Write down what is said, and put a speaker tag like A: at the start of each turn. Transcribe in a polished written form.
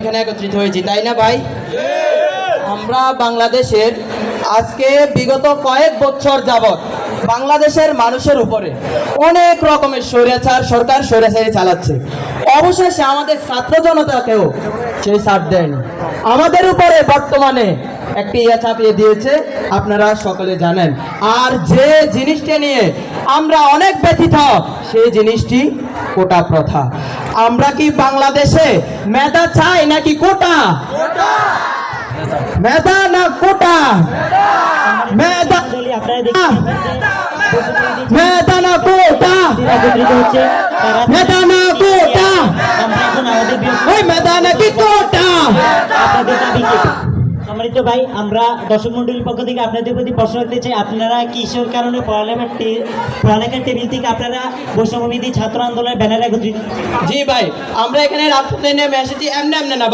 A: এখানে একত্রিত হয়েছি, তাই না ভাই? আমরা বাংলাদেশের আজকে বিগত কয়েক বছর যাবৎ বাংলাদেশের মানুষের উপরে অনেক রকমের স্বৈরাচার সরকার স্বৈরাচারী চালাচ্ছে। অবশেষে আমাদের ছাত্র জনতাকেও সেই ছাড় দেয়নি। আমাদের উপরে বর্তমানে একটি ইয়া চাপিয়ে দিয়েছে, আপনারা সকলে জানেন। আর যে জিনিসটা নিয়ে আমরা অনেক ব্যথিত, সেই জিনিসটি কোটা প্রথা। আমরা কি বাংলাদেশে মেধা চাই নাকি কোটা? মেধা না কোটা? মেধা মেধা না কোটা? মেধা না কোটা? ওই মেধা নাকি কোটা?
B: সম্মানিত ভাই, আমরা দর্শক মন্ডলীর পক্ষ থেকে আপনাদের প্রতি প্রশ্ন রাখতে চাই, আপনারা কিসের কারণে পড়ালেখার টেবিল থেকে আপনারা বৈষম্যবিধি ছাত্র আন্দোলনের ব্যানারে একত্রিত?
A: জি ভাই, আমরা এখানে রাজপথে নেমে এসেছি এমনি এমনি না।